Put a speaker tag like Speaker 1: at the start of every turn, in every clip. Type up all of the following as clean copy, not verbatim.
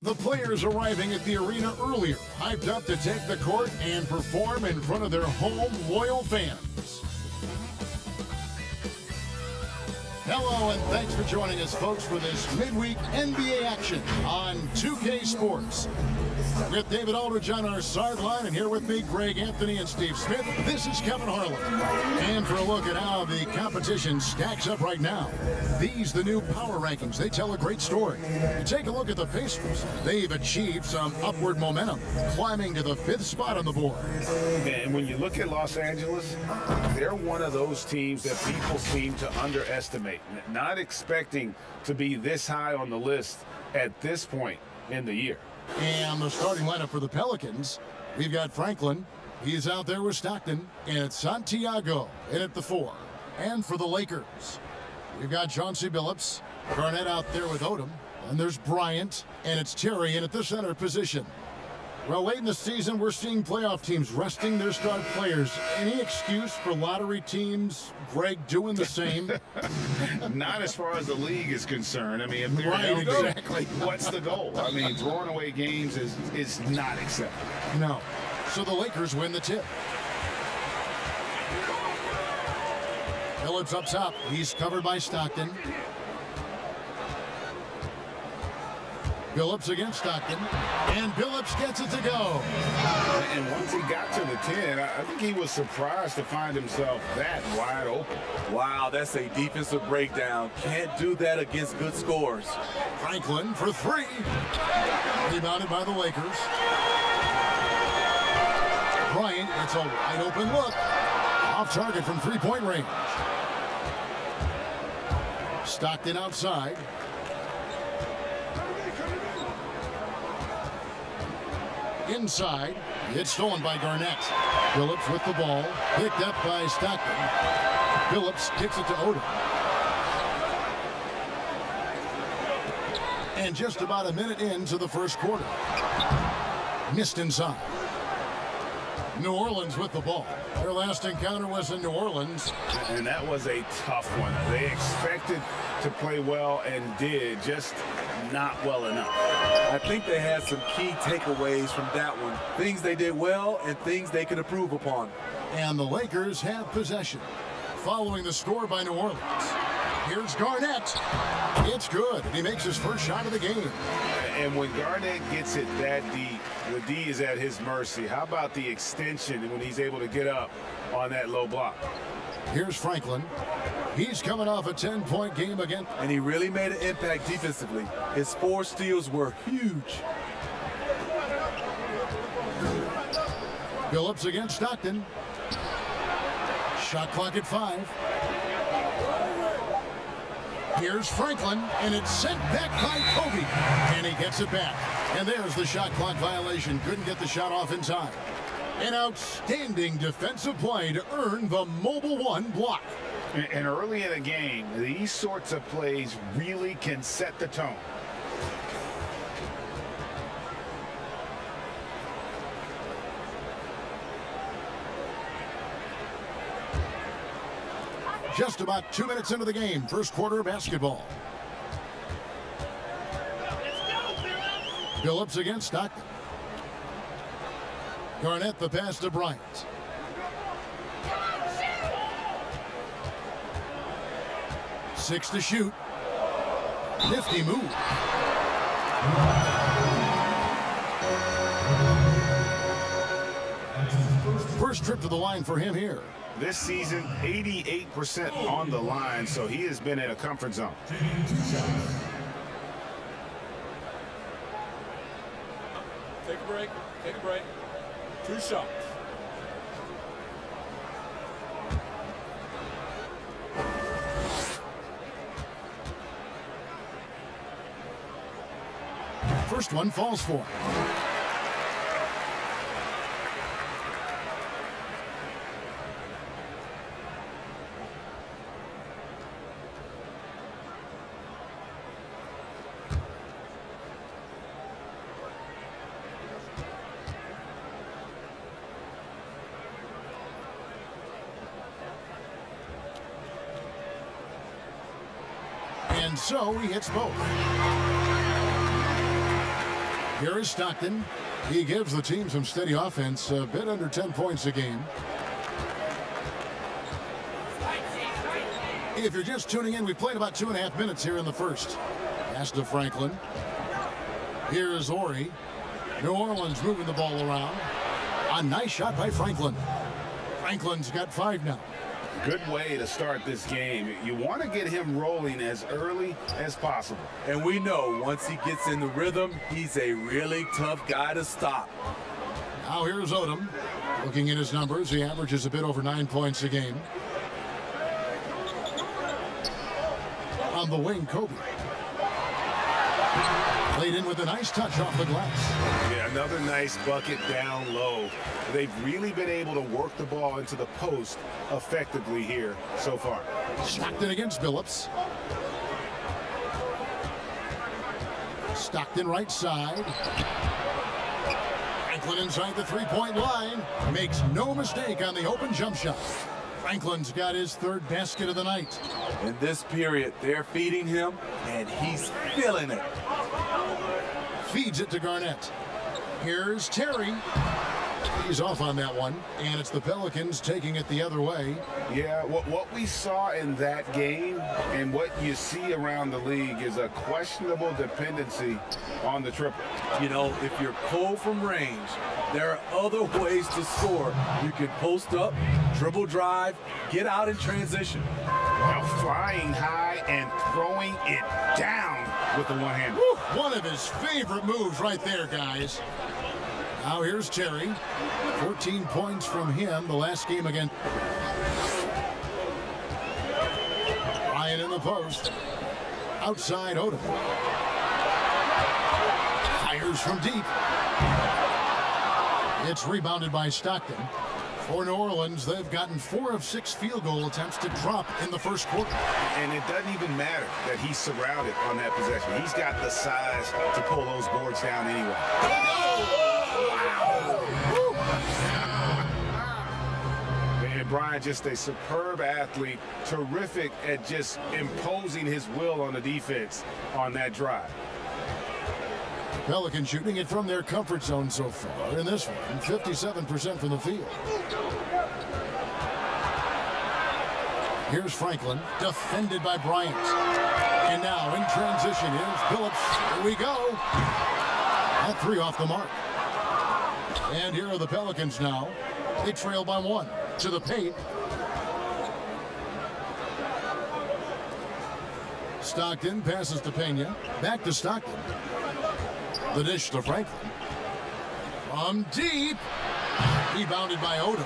Speaker 1: The players arriving at the arena earlier, hyped up to take the court and perform in front of their home loyal fans. Hello and thanks for joining us, folks, for this midweek NBA action on 2K Sports. With David Aldridge on our sideline, and here with me, Greg Anthony and Steve Smith, this is Kevin Harlan. And for a look at how the competition stacks up right now, these, the new power rankings, they tell a great story. You take a look at the Pacers. They've achieved some upward momentum, climbing to the 5th spot on the board.
Speaker 2: And when you look at Los Angeles, they're one of those teams that people seem to underestimate, not expecting to be this high on the list at this point in the year.
Speaker 1: And the starting lineup for the Pelicans, we've got Franklin. He's out there with Stockton. And it's Santiago in at the 4. And for the Lakers, we've got Chauncey Billups. Garnett out there with Odom. And there's Bryant. And it's Terry in at the center position. Well, late in the season, we're seeing playoff teams resting their star players. Any excuse for lottery teams, Greg, doing the same?
Speaker 2: Not as far as the league is concerned. I mean, if they're
Speaker 1: Right,
Speaker 2: healthy,
Speaker 1: exactly.
Speaker 2: what's the goal? I mean, throwing away games is not acceptable.
Speaker 1: No. So the Lakers win the tip. Phillips up top. He's covered by Stockton. Billups against Stockton, and Billups gets it to go.
Speaker 2: And once he got to the 10, I think he was surprised to find himself that wide open.
Speaker 3: Wow, that's a defensive breakdown. Can't do that against good scores.
Speaker 1: Franklin for 3. Rebounded by the Lakers. Bryant gets a wide open look. Off target from three-point range. Stockton outside. Inside, it's stolen by Garnett. Billups with the ball, picked up by Stockton. Billups kicks it to Odom. And just about a minute into the first quarter. Missed inside. New Orleans with the ball. Their last encounter was in New Orleans.
Speaker 2: And that was a tough one. They expected to play well and did, just not well enough.
Speaker 3: I think they had some key takeaways from that one. Things they did well and things they could improve upon.
Speaker 1: And the Lakers have possession. Following the score by New Orleans. Here's Garnett. It's good. He makes his first shot of the game.
Speaker 2: And when Garnett gets it that deep, the D is at his mercy. How about the extension when he's able to get up on that low block?
Speaker 1: Here's Franklin. He's coming off a 10-point game again.
Speaker 3: And he really made an impact defensively. His 4 steals were huge.
Speaker 1: Billups against Stockton. Shot clock at 5. Here's Franklin, and it's sent back by Kobe. And he gets it back. And there's the shot clock violation. Couldn't get the shot off in time. An outstanding defensive play to earn the Mobile One block.
Speaker 2: And early in a game, these sorts of plays really can set the tone.
Speaker 1: Just about 2 minutes into the game, first quarter of basketball. Billups against Stockton. Garnett the pass to Bryant. Six to shoot. Nifty move. First trip to the line for him here.
Speaker 2: This season, 88% on the line, so he has been in a comfort zone.
Speaker 4: Take a break. Take a break. 2 shots.
Speaker 1: First one falls for him. And so he hits both. Here is Stockton. He gives the team some steady offense, a bit under 10 points a game. If you're just tuning in, we played about 2.5 minutes here in the first. Pass to Franklin. Here's Ori. New Orleans moving the ball around. A nice shot by Franklin. Franklin's got 5 now.
Speaker 2: Good way to start this game. You want to get him rolling as early as possible.
Speaker 3: And we know once he gets in the rhythm, he's a really tough guy to stop.
Speaker 1: Now here's Odom. Looking at his numbers, he averages a bit over 9 points a game. On the wing, Kobe. Played in with a nice touch off the glass.
Speaker 2: Yeah, another nice bucket down low. They've really been able to work the ball into the post effectively here so far.
Speaker 1: Stockton against Billups. Stockton right side. Franklin inside the three-point line. Makes no mistake on the open jump shot. Franklin's got his 3rd basket of the night.
Speaker 3: In this period, they're feeding him, and he's feeling it.
Speaker 1: Feeds it to Garnett. Here's Terry. He's off on that one, and it's the Pelicans taking it the other way.
Speaker 2: Yeah, what we saw in that game and what you see around the league is a questionable dependency on the triple.
Speaker 3: You know, if you're cold from range, there are other ways to score. You can post up, dribble drive, get out in transition.
Speaker 2: Well, flying high and throwing it down with the one hand.
Speaker 1: One of his favorite moves right there, guys. Now here's Terry. 14 points from him the last game again. Ryan in the post. Outside Odom. Fires from deep. It's rebounded by Stockton. For New Orleans, they've gotten 4 of 6 field goal attempts to drop in the first quarter.
Speaker 2: And it doesn't even matter that he's surrounded on that possession. He's got the size to pull those boards down anyway. And Brian, just a superb athlete, terrific at just imposing his will on the defense on that drive.
Speaker 1: Pelicans shooting it from their comfort zone so far in this one, 57% from the field. Here's Franklin, defended by Bryant. And now in transition is Billups. Here we go. That 3 off the mark. And here are the Pelicans now. They trail by 1 to the paint. Stockton passes to Pena. Back to Stockton. The dish to Franklin. From deep. Rebounded by Odom.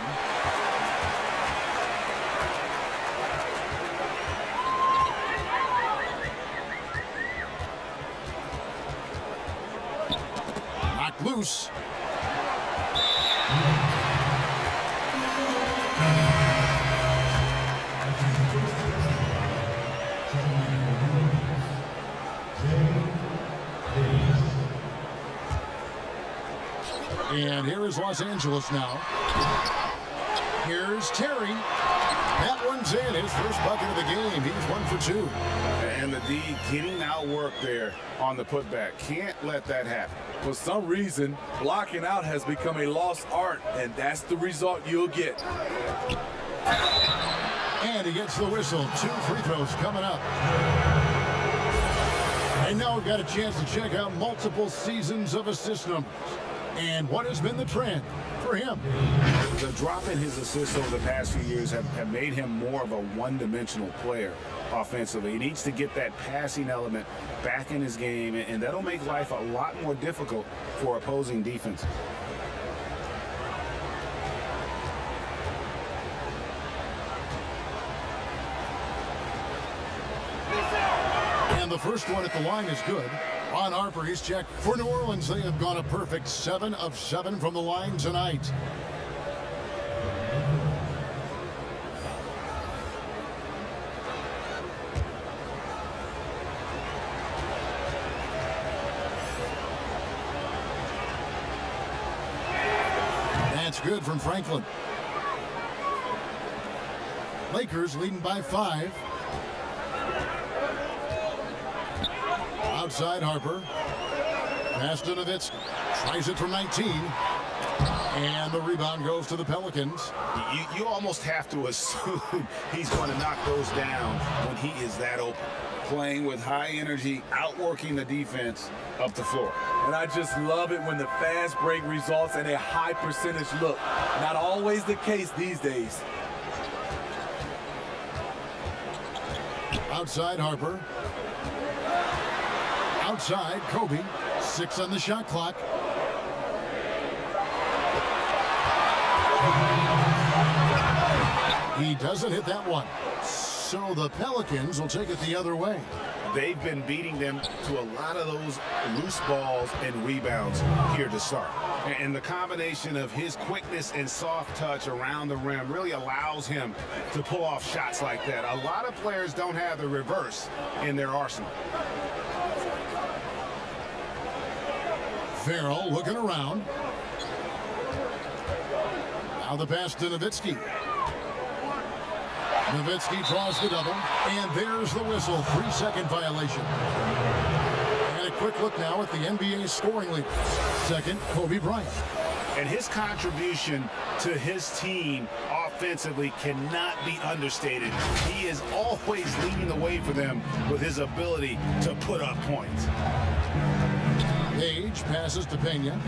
Speaker 1: Knocked loose. And here is Los Angeles now. Here's Terry. That one's in. His first bucket of the game. He's 1 for 2.
Speaker 2: And the D getting outwork there on the putback. Can't let that happen.
Speaker 3: For some reason, blocking out has become a lost art, and that's the result you'll get.
Speaker 1: And he gets the whistle. 2 free throws coming up. And now we've got a chance to check out multiple seasons of assist numbers. And what has been the trend for him?
Speaker 2: The drop in his assists over the past few years have made him more of a one-dimensional player offensively. He needs to get that passing element back in his game, and that'll make life a lot more difficult for opposing defense.
Speaker 1: And the first one at the line is good. Ron Harper, he's checked. For New Orleans, they have gone a perfect 7 of 7 from the line tonight. That's good from Franklin. Lakers leading by 5. Outside Harper. Pass to Nowitzki. Tries it from 19. And the rebound goes to the Pelicans.
Speaker 2: You almost have to assume he's going to knock those down when he is that open. Playing with high energy, outworking the defense up the floor.
Speaker 3: And I just love it when the fast break results in a high percentage look. Not always the case these days.
Speaker 1: Outside Harper. Outside Kobe. 6 on the shot clock. He doesn't hit that one. So the Pelicans will take it the other way.
Speaker 2: They've been beating them to a lot of those loose balls and rebounds here to start. And the combination of his quickness and soft touch around the rim really allows him to pull off shots like that. A lot of players don't have the reverse in their arsenal.
Speaker 1: Farrell looking around. Now the pass to Nowitzki. Nowitzki draws the double, and there's the whistle. 3-second violation. And a quick look now at the NBA scoring leader. Second, Kobe Bryant.
Speaker 2: And his contribution to his team offensively cannot be understated. He is always leading the way for them with his ability to put up points.
Speaker 1: Page passes to Pena.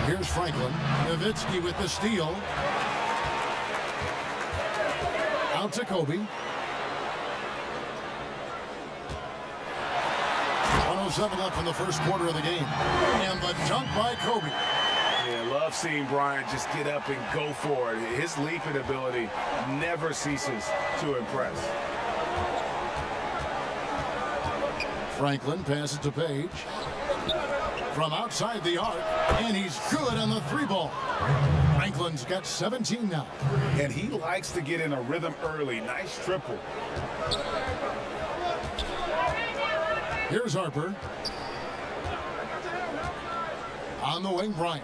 Speaker 1: Here's Franklin. Nowitzki with the steal. Out to Kobe. 107 left in the first quarter of the game. And the dunk by Kobe.
Speaker 2: Yeah, love seeing Bryant just get up and go for it. His leaping ability never ceases to impress.
Speaker 1: Franklin passes to Page. From outside the arc, and he's good on the 3-ball. Franklin's got 17 now.
Speaker 2: And he likes to get in a rhythm early. Nice triple.
Speaker 1: Here's Harper. On the wing, Bryant.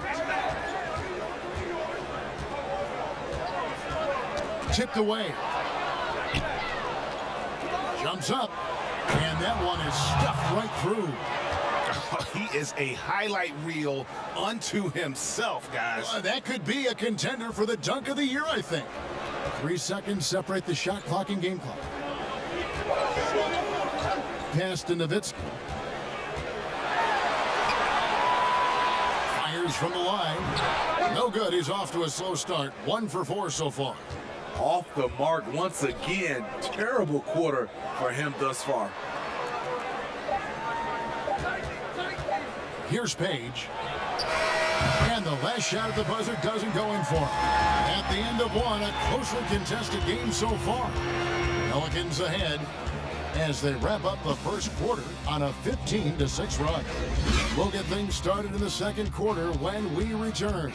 Speaker 1: Tipped away. Jumps up. And that one is stuffed right through.
Speaker 2: He is a highlight reel unto himself, guys.
Speaker 1: That could be a contender for the dunk of the year, I think. 3 seconds separate the shot clock and game clock. Pass to Nowitzki. Fires from the line. No good. He's off to a slow start. 1 for 4 so far.
Speaker 3: Off the mark once again. Terrible quarter for him thus far.
Speaker 1: Here's Page. And the last shot at the buzzer doesn't go in for him. At the end of one, a closely contested game so far. Pelicans ahead as they wrap up the first quarter on a 15-6 run. We'll get things started in the second quarter when we return.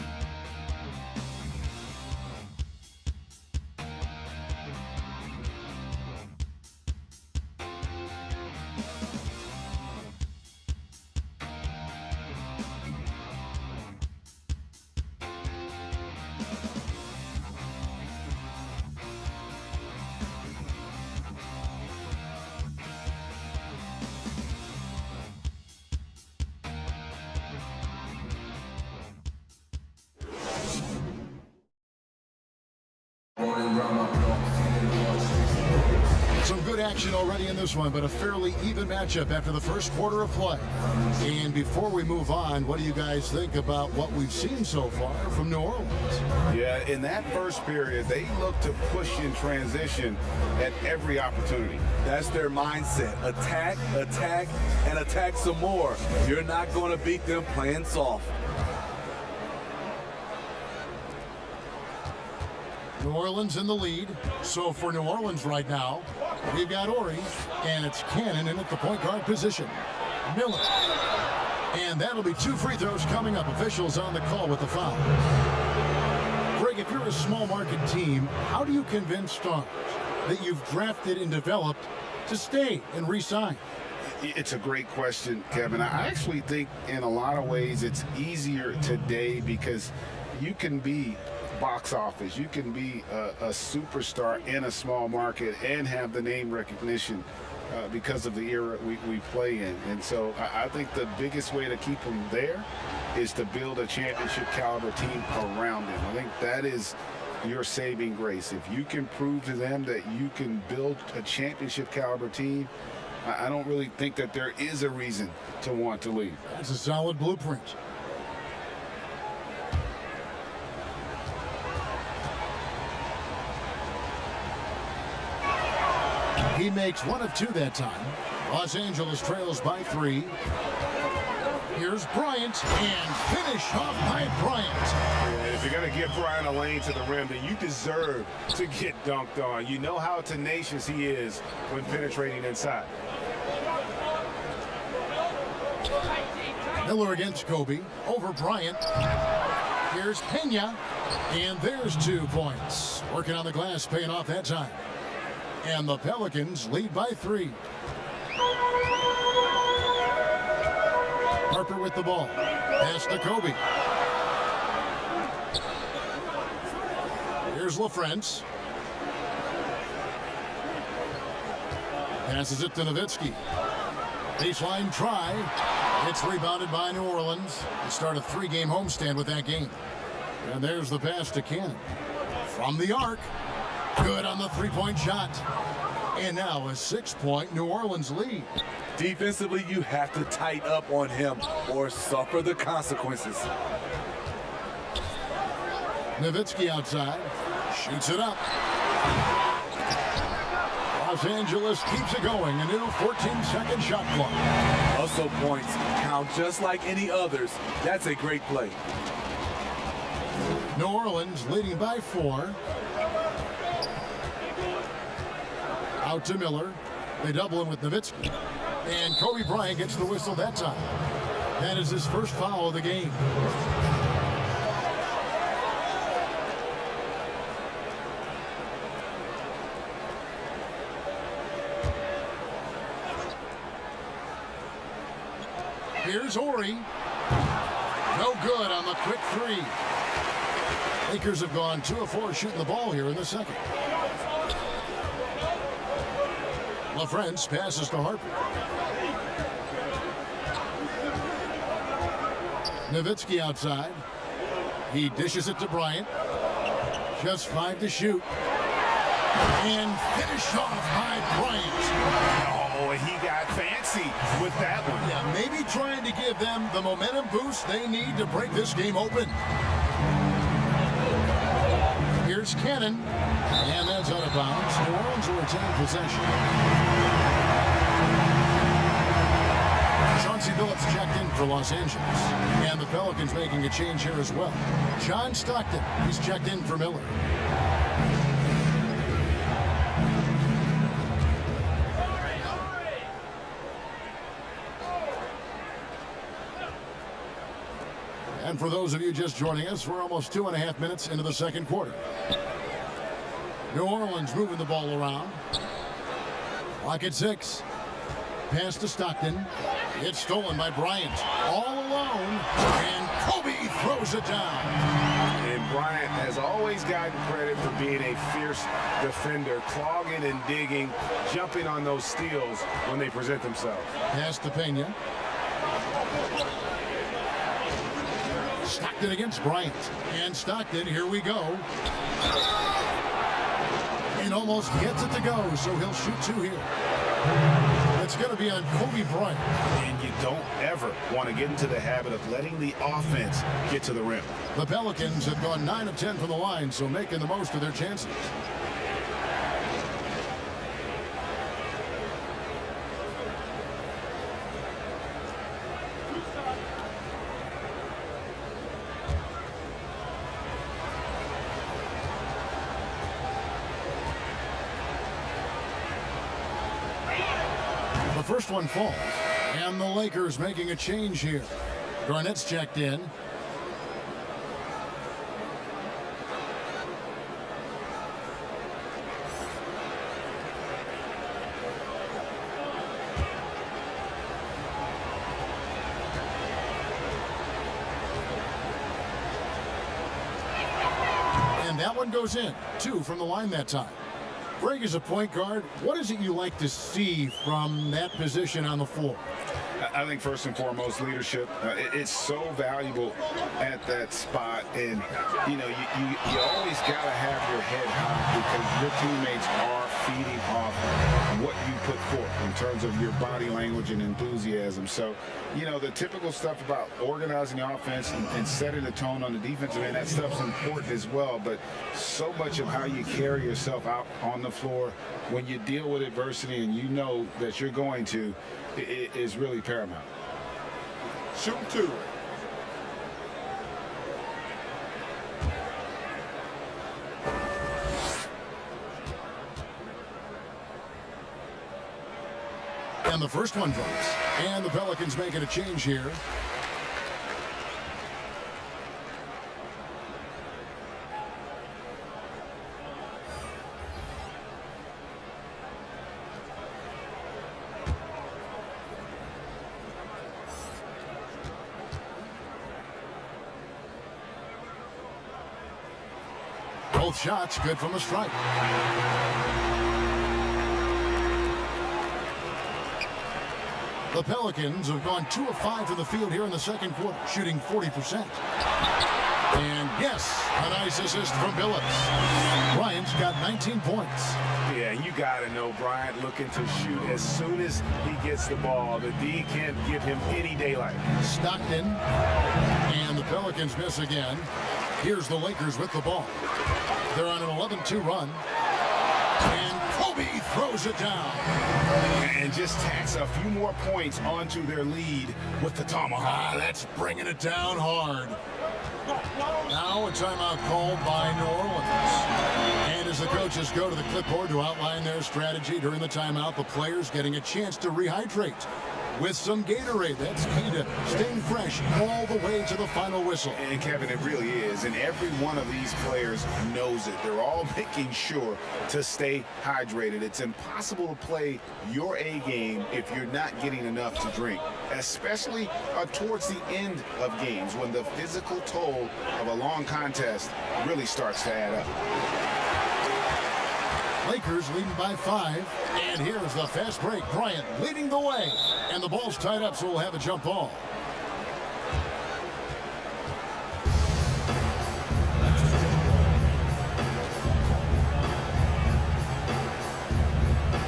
Speaker 1: Some good action already in this one, but a fairly even matchup after the first quarter of play. And before we move on, what do you guys think about what we've seen so far from New Orleans?
Speaker 2: Yeah, in that first period, they look to push in transition at every opportunity.
Speaker 3: That's their mindset. Attack, attack, and attack some more. You're not going to beat them playing soft.
Speaker 1: New Orleans in the lead. So for New Orleans right now, we've got Ori, and it's Cannon in at the point guard position. Miller. And that'll be 2 free throws coming up. Officials on the call with the foul. Greg, if you're a small market team, how do you convince stars that you've drafted and developed to stay and re-sign?
Speaker 2: It's a great question, Kevin. I actually think in a lot of ways it's easier today because you can be box office. You can be a superstar in a small market and have the name recognition because of the era we play in. And so I think the biggest way to keep him there is to build a championship caliber team around him. I think that is your saving grace. If you can prove to them that you can build a championship caliber team, I don't really think that there is a reason to want to leave.
Speaker 1: That's a solid blueprint. He makes one of two that time. Los Angeles trails by 3. Here's Bryant, and finish off by Bryant.
Speaker 2: Yeah, if you're going to give Bryant a lane to the rim, then you deserve to get dunked on. You know how tenacious he is when penetrating inside.
Speaker 1: Miller against Kobe, over Bryant. Here's Pena, and there's 2 points. Working on the glass, paying off that time. And the Pelicans lead by 3. Harper with the ball. Pass to Kobe. Here's LaFrance. Passes it to Nowitzki. Baseline try. It's rebounded by New Orleans. They start a 3-game homestand with that game. And there's the pass to Cannon. From the arc. Good on the 3-point shot. And now a 6-point New Orleans lead.
Speaker 3: Defensively, you have to tighten up on him or suffer the consequences.
Speaker 1: Nowitzki outside. Shoots it up. Los Angeles keeps it going. A new 14-second shot clock.
Speaker 3: Hustle points count just like any others. That's a great play.
Speaker 1: New Orleans leading by 4. Out to Miller. They double him with Nowitzki. And Kobe Bryant gets the whistle that time. That is his first foul of the game. Here's Horry. No good on the quick 3. Lakers have gone 2 of 4 shooting the ball here in the second. LaFrance passes to Harper. Nowitzki outside. He dishes it to Bryant. Just 5 to shoot. And finish off by Bryant.
Speaker 2: Oh, he got fancy with that one.
Speaker 1: Yeah, maybe trying to give them the momentum boost they need to break this game open. Here's Cannon. And that's out of bounds. New Orleans will retain possession. Chauncey Billups checked in for Los Angeles. And the Pelicans making a change here as well. John Stockton, he's checked in for Miller. And for those of you just joining us, we're almost 2.5 minutes into the second quarter. New Orleans moving the ball around. Clock at 6. Pass to Stockton. It's stolen by Bryant. All alone. And Kobe throws it down.
Speaker 2: And Bryant has always gotten credit for being a fierce defender, clogging and digging, jumping on those steals when they present themselves.
Speaker 1: Pass to Pena. Stockton against Bryant. And Stockton, here we go. And almost gets it to go, so he'll shoot 2 here. It's going to be on Kobe Bryant.
Speaker 2: And you don't ever want to get into the habit of letting the offense get to the rim.
Speaker 1: The Pelicans have gone 9 of 10 from the line, so making the most of their chances. The first one falls, and the Lakers making a change here. Garnett's checked in. And that one goes in. 2 from the line that time. Greg, as a point guard, what is it you like to see from that position on the floor?
Speaker 2: I think first and foremost, leadership. It's so valuable at that spot, and you always got to have your head high because your teammates are feeding off what you put forth in terms of your body language and enthusiasm. So, the typical stuff about organizing the offense and setting the tone on the defensive end, that stuff's important as well. But so much of how you carry yourself out on the floor when you deal with adversity and you know that you're going to, it is really paramount.
Speaker 4: Shooting 2.
Speaker 1: And the first one drops. And the Pelicans making a change here. Both shots good from the strike. The Pelicans have gone 2 of 5 from the field here in the second quarter, shooting 40%. And yes, a nice assist from Billups. Bryant's got 19 points.
Speaker 2: Yeah, you got to know Bryant looking to shoot as soon as he gets the ball. The D can't give him any daylight.
Speaker 1: Stockton, and the Pelicans miss again. Here's the Lakers with the ball. They're on an 11-2 run. And Kobe throws it down.
Speaker 2: And just tacks a few more points onto their lead with the tomahawk.
Speaker 1: That's bringing it down hard. Now a timeout called by New Orleans. And as the coaches go to the clipboard to outline their strategy during the timeout, the players getting a chance to rehydrate with some Gatorade. That's key to staying fresh all the way to the final whistle.
Speaker 2: And Kevin, it really is. And every one of these players knows it. They're all making sure to stay hydrated. It's impossible to play your A game if you're not getting enough to drink, especially towards the end of games when the physical toll of a long contest really starts to add up.
Speaker 1: Lakers leading by 5. And here's the fast break. Bryant leading the way. And the ball's tied up, so we'll have a jump ball.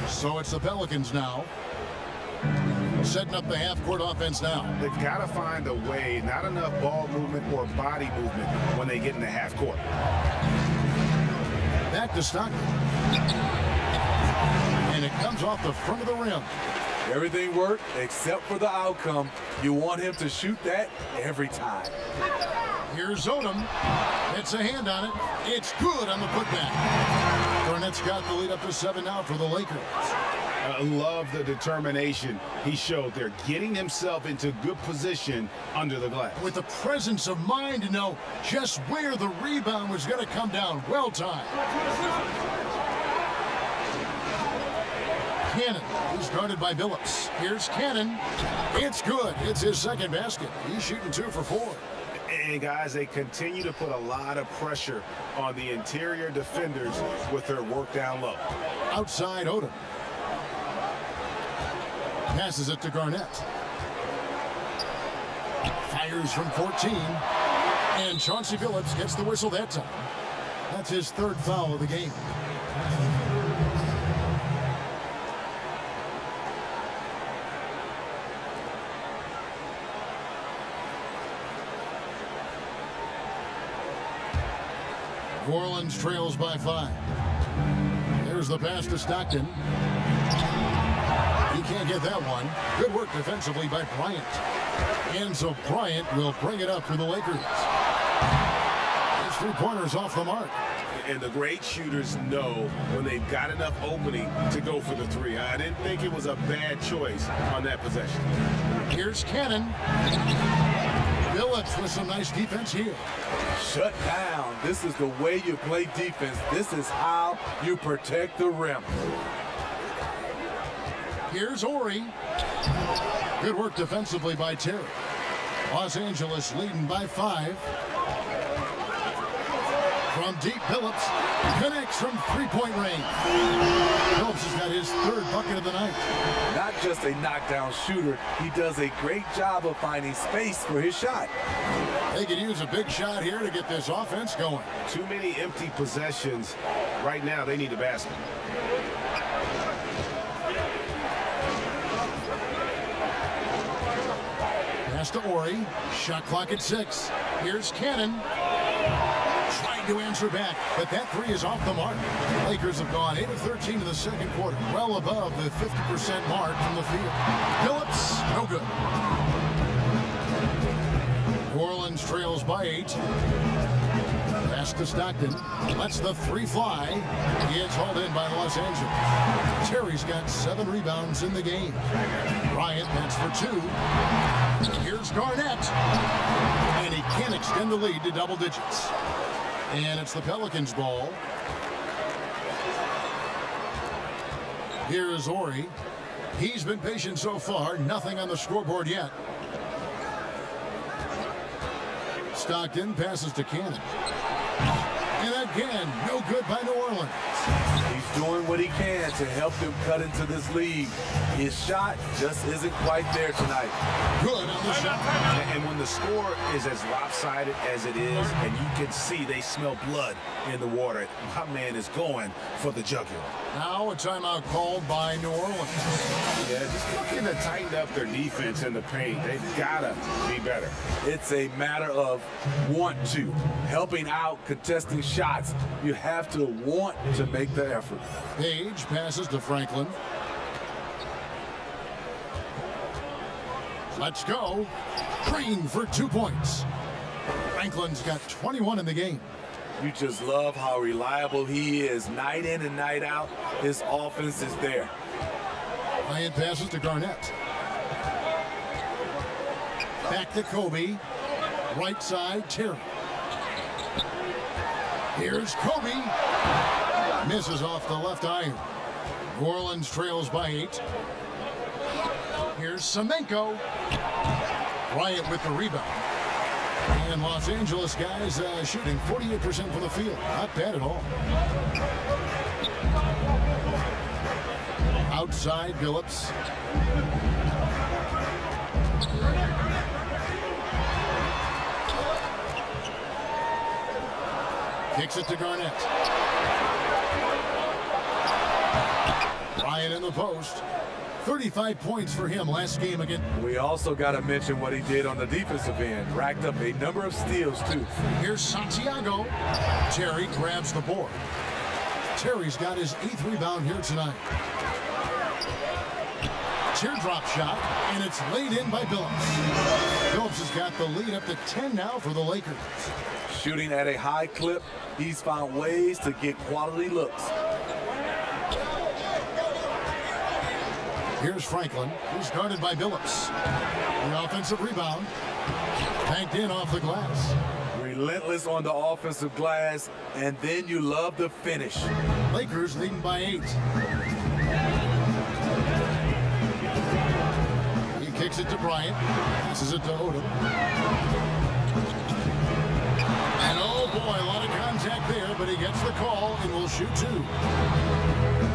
Speaker 1: So it's the Pelicans now. Setting up the half-court offense now.
Speaker 2: They've got to find a way, not enough ball movement or body movement when they get in the half court.
Speaker 1: Back to Stockton. And it comes off the front of the rim.
Speaker 3: Everything worked except for the outcome. You want him to shoot that every time.
Speaker 1: Here's Odom. It's a hand on it. It's good on the putback. Garnett's got the lead up to 7 now for the Lakers.
Speaker 2: I love the determination he showed there, getting himself into good position under the glass.
Speaker 1: With the presence of mind to know just where the rebound was going to come down. Well timed. Cannon is guarded by Billups. Here's Cannon. It's good. It's his second basket. He's shooting 2 for 4.
Speaker 2: And guys, they continue to put a lot of pressure on the interior defenders with their work down low.
Speaker 1: Outside Odom. Passes it to Garnett. Fires from 14. And Chauncey Billups gets the whistle that time. That's his 3rd foul of the game. New Orleans trails by 5. There's the pass to Stockton. He can't get that one. Good work defensively by Bryant. And so Bryant will bring it up for the Lakers. His 3-pointers off the mark.
Speaker 2: And the great shooters know when they've got enough opening to go for the 3. I didn't think it was a bad choice on that possession.
Speaker 1: Here's Cannon. Billups with some nice defense here.
Speaker 3: Shut down. This is the way you play defense. This is how you protect the rim.
Speaker 1: Here's Horry. Good work defensively by Terry. Los Angeles leading by 5. From deep, Phillips connects from three-point range. Phillips has got his third bucket of the night.
Speaker 3: Not just a knockdown shooter, he does a great job of finding space for his shot.
Speaker 1: They could use a big shot here to get this offense going.
Speaker 2: Too many empty possessions. Right now, they need a basket.
Speaker 1: Pass to Ori. Shot clock at 6. Here's Cannon. Trying to answer back, but that three is off the mark. Lakers have gone 8 of 13 in the second quarter, well above the 50% mark from the field. Phillips, no good. New Orleans trails by 8. Pass to Stockton. Lets the three fly. He is hauled in by Los Angeles. Terry's got 7 rebounds in the game. Bryant, that's for 2. Here's Garnett. And he can't extend the lead to double digits. And it's the Pelicans' ball. Here is Ori. He's been patient so far. Nothing on the scoreboard yet. Stockton passes to Cannon. And again, no good by New Orleans.
Speaker 3: He's doing what he can to help them cut into this lead. His shot just isn't quite there tonight.
Speaker 1: Good on the shot.
Speaker 2: And when the score is as lopsided as it is, and you can see they smell blood in the water, my man is going for the jugular.
Speaker 1: Now a timeout called by New Orleans.
Speaker 2: Yeah, just looking to tighten up their defense in the paint. They've got to be better.
Speaker 3: It's a matter of want to. Helping out, contesting shots. You have to want to make the effort.
Speaker 1: Page passes to Franklin. Let's go. Green for 2 points. Franklin's got 21 in the game.
Speaker 3: You just love how reliable he is. Night in and night out, his offense is there.
Speaker 1: Bryant passes to Garnett. Back to Kobe. Right side, Terry. Here's Kobe. Misses off the left iron. New Orleans trails by 8. Here's Semenko. Bryant with the rebound. And Los Angeles guys shooting 48% from the field. Not bad at all. Outside, Phillips. Kicks it to Garnett. Bryant in the post. 35 points for him last game again.
Speaker 3: We also got to mention what he did on the defensive end. Racked up a number of steals, too.
Speaker 1: Here's Santiago. Terry grabs the board. Terry's got his 8th rebound here tonight. Teardrop shot, and it's laid in by Phillips. Phillips has got the lead up to 10 now for the Lakers.
Speaker 3: Shooting at a high clip, he's found ways to get quality looks.
Speaker 1: Here's Franklin, who's guarded by Phillips. The offensive rebound. Banked in off the glass.
Speaker 3: Relentless on the offensive glass, and then you love the finish.
Speaker 1: Lakers leading by 8. He kicks it to Bryant. Passes it to Odom. And oh boy, a lot of contact there, but he gets the call and will shoot 2.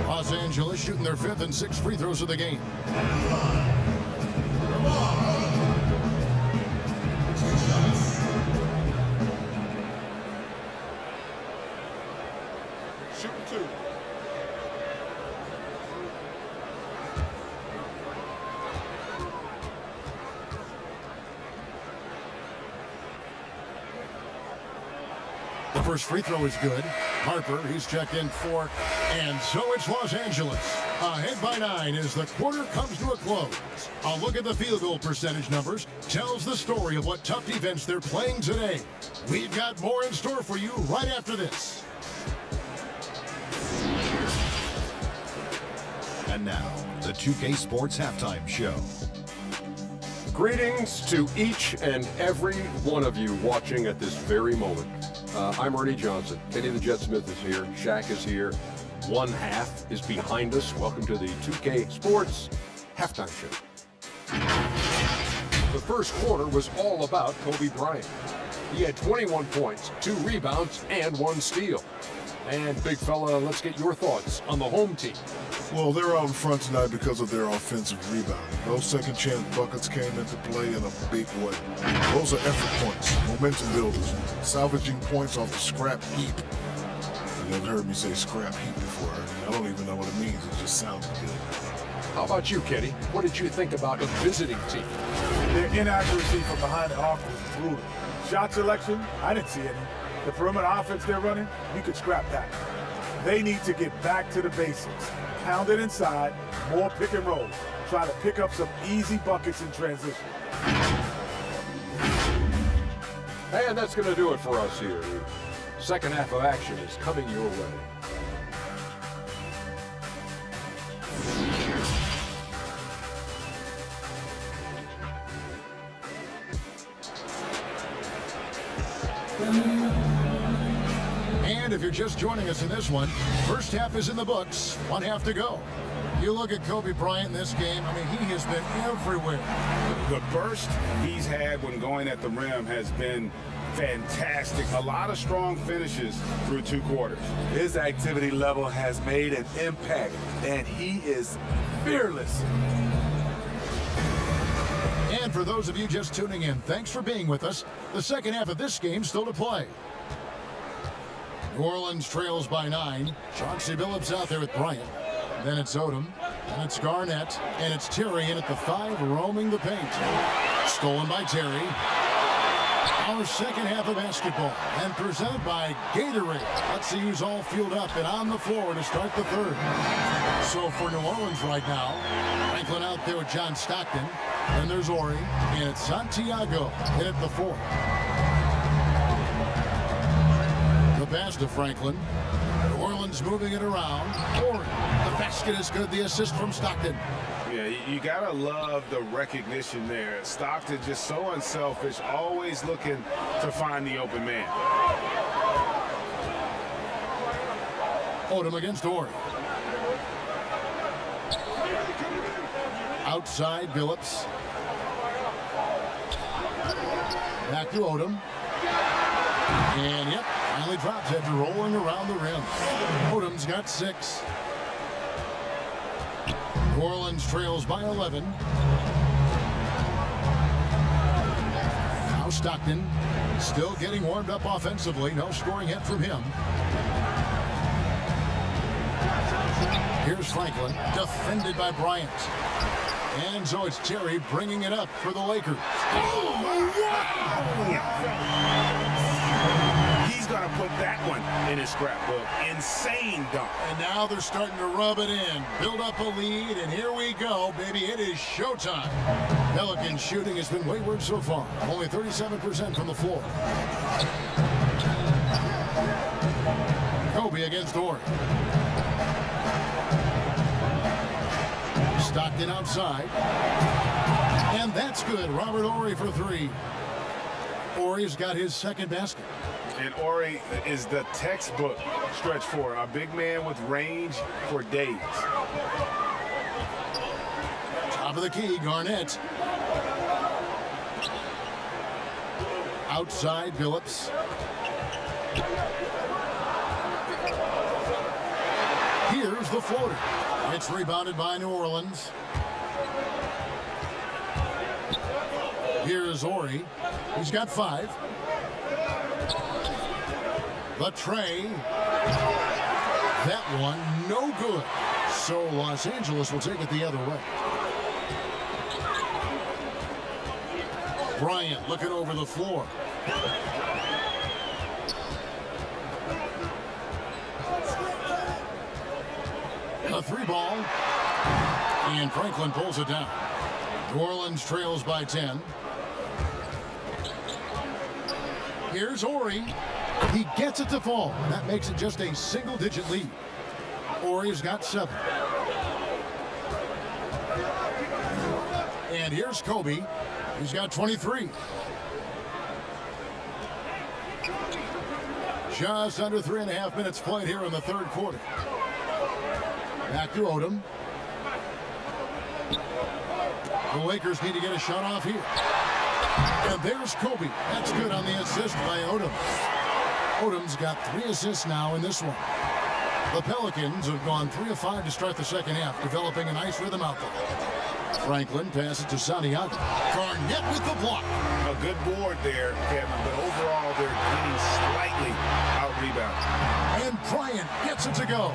Speaker 1: Los Angeles shooting their 5th and 6th free throws of the game.
Speaker 4: Shooting 2.
Speaker 1: The first free throw is good. Harper, he's checked in 4. And so it's Los Angeles. Ahead by 9 as the quarter comes to a close. A look at the field goal percentage numbers tells the story of what tough defense they're playing today. We've got more in store for you right after this.
Speaker 5: And now, the 2K Sports Halftime Show.
Speaker 6: Greetings to each and every one of you watching at this very moment. I'm Ernie Johnson. Kenny the Jet Smith is here. Shaq is here. One half is behind us. Welcome to the 2K Sports Halftime Show. The first quarter was all about Kobe Bryant. He had 21 points, 2 rebounds, and 1 steal. And big fella, let's get your thoughts on the home team.
Speaker 7: Well, they're out in front tonight because of their offensive rebounding. Those second chance buckets came into play in a big way. Those are effort points, momentum builders, salvaging points off the scrap heap. You've heard me say scrap heap before. I don't even know what it means. It just sounds good.
Speaker 6: How about you, Kenny? What did you think about the visiting team?
Speaker 8: Their inaccuracy from behind the arc was brutal. Shot selection, I didn't see any. The perimeter offense they're running, you could scrap that. They need to get back to the basics. Pound it inside, more pick and roll. Try to pick up some easy buckets in transition.
Speaker 6: And that's going to do it for us here. The second half of action is coming your way.
Speaker 1: And if you're just joining us in this one, first half is in the books, 1 half to go. You look at Kobe Bryant in this game, I mean, he has been everywhere.
Speaker 2: The burst he's had when going at the rim has been fantastic. A lot of strong finishes through 2 quarters.
Speaker 3: His activity level has made an impact, and he is fearless.
Speaker 1: And for those of you just tuning in, thanks for being with us. The second half of this game still to play. New Orleans trails by 9. Chauncey Billups out there with Bryant. Then it's Odom, and it's Garnett, and it's Terry in at the 5, roaming the paint. Stolen by Terry. Our second half of basketball, and presented by Gatorade. Let's see who's all fueled up and on the floor to start the third. So for New Orleans right now, Franklin out there with John Stockton. Then there's Ori, and it's Santiago in at the 4. The pass to Franklin. New Orleans moving it around. Ori, the basket is good. The assist from Stockton.
Speaker 2: Yeah, you gotta love the recognition there. Stockton just so unselfish, always looking to find the open man.
Speaker 1: Odom against Ori. Outside, Billups. Back to Odom. And, yep, finally drops it, rolling around the rim. Odom's got 6. New Orleans trails by 11. Now Stockton still getting warmed up offensively. No scoring yet from him. Here's Franklin, defended by Bryant. And so it's Terry bringing it up for the Lakers.
Speaker 2: He's going to put that one in his scrapbook. Insane dunk.
Speaker 1: And now they're starting to rub it in, build up a lead, and here we go, baby. It is showtime. Pelicans shooting has been wayward so far. Only 37% from the floor. Kobe against Ori. Stockton outside. And that's good. Robert Ori for 3. Ori's got his second basket.
Speaker 2: And Ori is the textbook stretch four. A big man with range for days.
Speaker 1: Top of the key, Garnett. Outside, Billups. Here's the floater. It's rebounded by New Orleans. Here's Ori. He's got 5. The tray. That one, no good. So Los Angeles will take it the other way. Bryant looking over the floor. A 3 ball. And Franklin pulls it down. New Orleans trails by 10. Here's Ori. He gets it to fall. That makes it just a single-digit lead. Ori's got 7. And here's Kobe. He's got 23. Just under 3.5 minutes played here in the third quarter. Back to Odom. The Lakers need to get a shot off here. And there's Kobe. That's good on the assist by Odom. Odom's got 3 assists now in this one. The Pelicans have gone 3 of 5 to start the second half, developing a nice rhythm out there. Franklin passes to Santiago. Garnett with the block.
Speaker 2: A good board there, Kevin, but overall they're getting slightly out-rebounded.
Speaker 1: And Bryant gets it to go.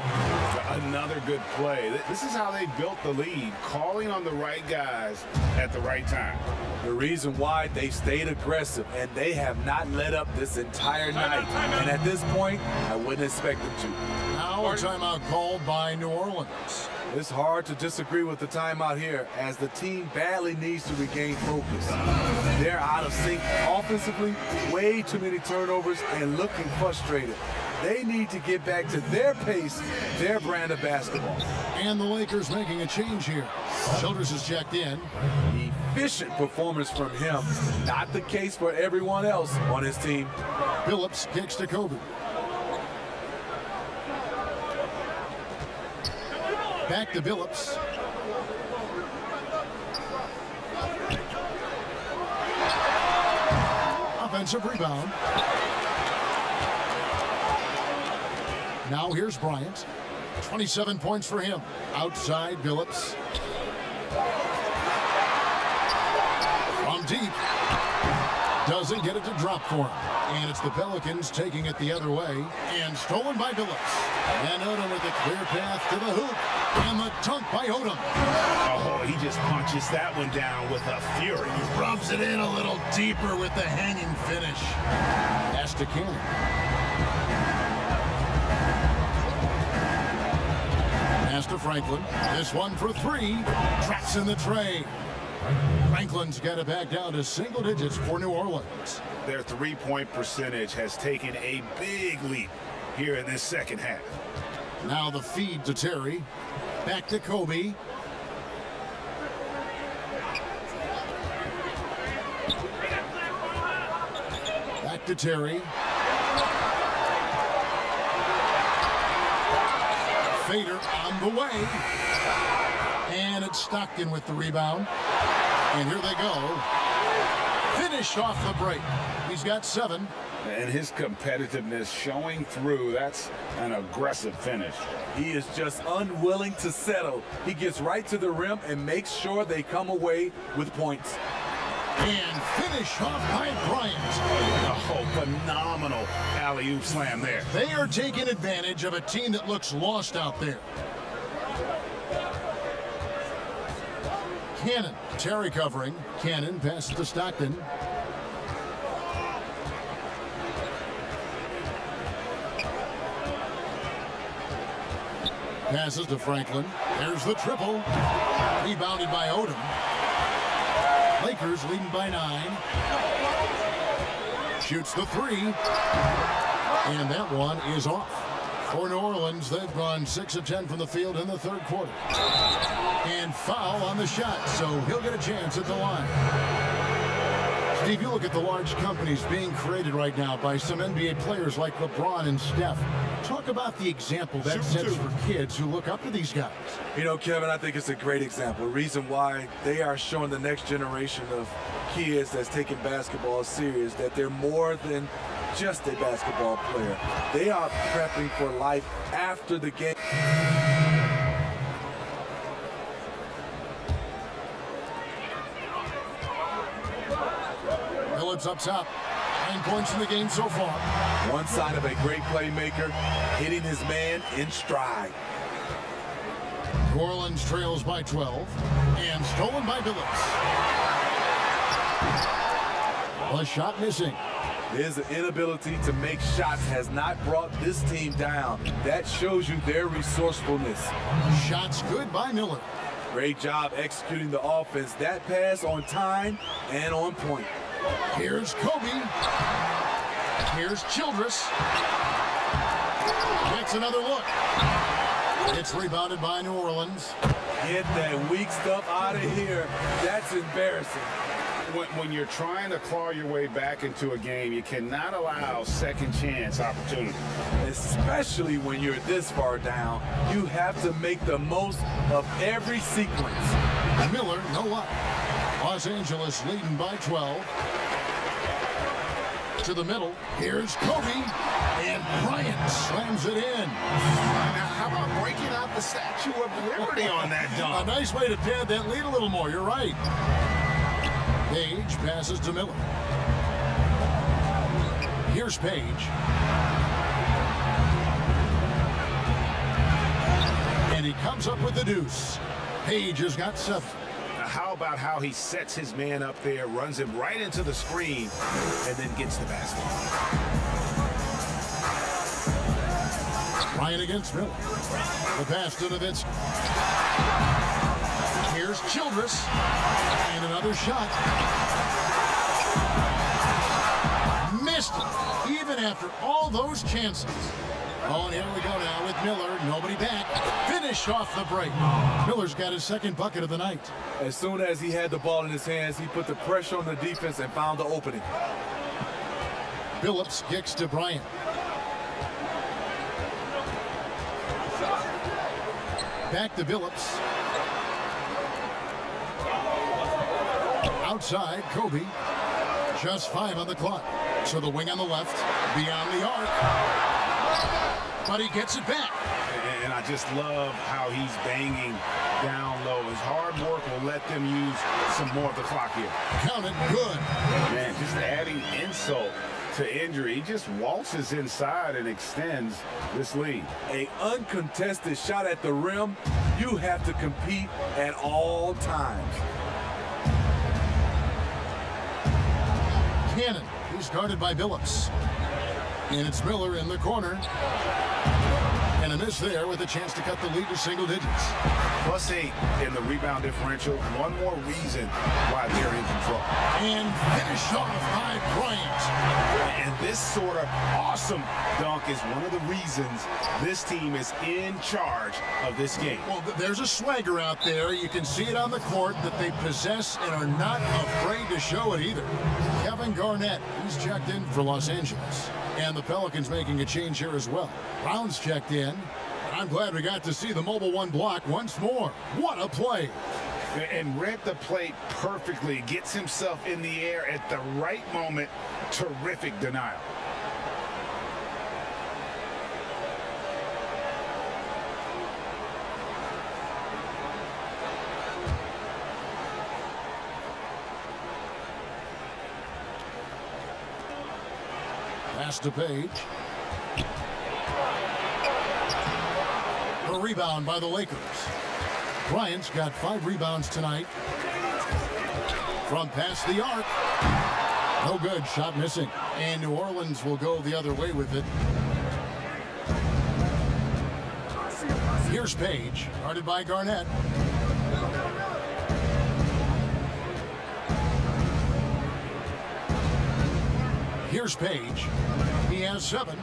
Speaker 2: Another good play. This is how they built the lead, calling on the right guys at the right time.
Speaker 3: The reason why they stayed aggressive, and they have not let up this entire night. And at this point, I wouldn't expect them to.
Speaker 1: Now a timeout called by New Orleans.
Speaker 3: It's hard to disagree with the timeout here, as the team badly needs to regain focus. They're out of sync offensively, way too many turnovers, and looking frustrated. They need to get back to their pace, their brand of basketball.
Speaker 1: And the Lakers making a change here. Childress is checked in.
Speaker 3: Efficient performance from him. Not the case for everyone else on his team.
Speaker 1: Phillips kicks to Kobe. Back to Billups. Offensive rebound. Now here's Bryant. 27 points for him. Outside Billups. From deep. Doesn't get it to drop for him. And it's the Pelicans taking it the other way. And stolen by Billups. And Odom with a clear path to the hoop. And the dunk by Odom.
Speaker 2: Oh, he just punches that one down with a fury.
Speaker 1: He rubs it in a little deeper with the hanging finish. Pass to Cannon. Pass to Franklin. This one for 3. Traps in the tray. Franklin's got it back down to single digits for New Orleans.
Speaker 2: Their three-point percentage has taken a big leap here in this second half.
Speaker 1: Now the feed to Terry. Back to Kobe. Back to Terry. Fader on the way. And it's Stockton with the rebound. And here they go. Finish off the break. He's got 7.
Speaker 2: And his competitiveness showing through. That's an aggressive finish.
Speaker 3: He is just unwilling to settle. He gets right to the rim and makes sure they come away with points.
Speaker 1: And finish off by Bryant.
Speaker 2: Oh, phenomenal alley-oop slam there.
Speaker 1: They are taking advantage of a team that looks lost out there. Cannon, Terry covering. Cannon passes to Stockton. Passes to Franklin. There's the triple. Rebounded by Odom. Lakers leading by 9. Shoots the 3. And that one is off. For New Orleans, they've gone 6 of 10 from the field in the third quarter. And foul on the shot, so he'll get a chance at the line. Steve, you look at the large companies being created right now by some NBA players like LeBron and Steph. Talk about the example that sets for kids who look up to these guys.
Speaker 3: You know, Kevin, I think it's a great example. Reason why they are showing the next generation of kids that's taking basketball serious, that they're more than just a basketball player. They are prepping for life after the game.
Speaker 1: Phillips up top. 9 points in the game so far.
Speaker 3: One side of a great playmaker, hitting his man in stride.
Speaker 1: New Orleans trails by 12. And stolen by Billups. A shot missing.
Speaker 3: His inability to make shots has not brought this team down. That shows you their resourcefulness.
Speaker 1: Shots good by Miller.
Speaker 3: Great job executing the offense. That pass on time and on point.
Speaker 1: Here's Kobe. Here's Childress. Gets another look. It's rebounded by New Orleans.
Speaker 3: Get that weak stuff out of here. That's embarrassing.
Speaker 2: When you're trying to claw your way back into a game, you cannot allow second chance opportunity.
Speaker 3: Especially when you're this far down, you have to make the most of every sequence.
Speaker 1: Miller, no luck. Los Angeles leading by 12. To the middle. Here's Kobe. And Bryant slams it in.
Speaker 2: Now, how about breaking out the Statue of Liberty on that dunk?
Speaker 1: A nice way to pad that lead a little more. You're right. Page passes to Miller. Here's Page. And he comes up with the deuce. Page has got 7.
Speaker 2: How about how he sets his man up there, runs him right into the screen, and then gets the basket.
Speaker 1: Bryant against Miller. The pass to Nowitzki. Here's Childress. And another shot. Missed it, even after all those chances. Oh, and here we go now with Miller. Nobody back. Finish off the break. Miller's got his second bucket of the night.
Speaker 3: As soon as he had the ball in his hands, he put the pressure on the defense and found the opening.
Speaker 1: Billups kicks to Bryant. Back to Billups. Outside, Kobe. Just 5 on the clock. So the wing on the left, beyond the arc. But he gets it back.
Speaker 2: And I just love how he's banging down low. His hard work will let them use some more of the clock here.
Speaker 1: Count it, good.
Speaker 2: Man, just adding insult to injury. He just waltzes inside and extends this lead.
Speaker 3: An uncontested shot at the rim, you have to compete at all times.
Speaker 1: Cannon, he's guarded by Billups. And it's Miller in the corner. And a miss there with a chance to cut the lead to single digits.
Speaker 2: +8 in the rebound differential. One more reason why they're in control.
Speaker 1: And finished off by Bryant.
Speaker 2: And this sort of awesome dunk is one of the reasons this team is in charge of this game.
Speaker 1: Well, there's a swagger out there. You can see it on the court that they possess and are not afraid to show it either. Kevin Garnett, he's checked in for Los Angeles. And the Pelicans making a change here as well. Brown's checked in. I'm glad we got to see the mobile one block once more. What a play.
Speaker 2: And read the play perfectly. Gets himself in the air at the right moment. Terrific denial.
Speaker 1: Pass to Page. A rebound by the Lakers. Bryant's got 5 rebounds tonight. From past the arc. No good. Shot missing. And New Orleans will go the other way with it. Here's Page. Guarded by Garnett. Here's Page. He has 7.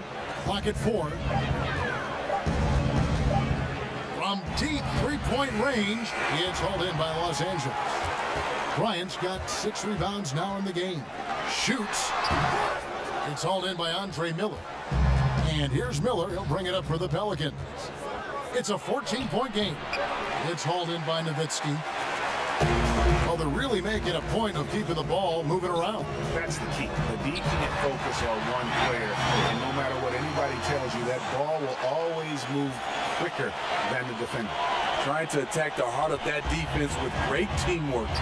Speaker 1: Clock at 4. From deep three-point range, it's hauled in by Los Angeles. Bryant's got 6 rebounds now in the game. Shoots. It's hauled in by Andre Miller. And here's Miller. He'll bring it up for the Pelicans. It's a 14-point game. It's hauled in by Nowitzki. Well, they're really making a point of keeping the ball moving around.
Speaker 2: That's the key. The D can't focus on one player, and no matter what anybody tells you, that ball will always move quicker than the defender.
Speaker 3: Trying to attack the heart of that defense with great teamwork.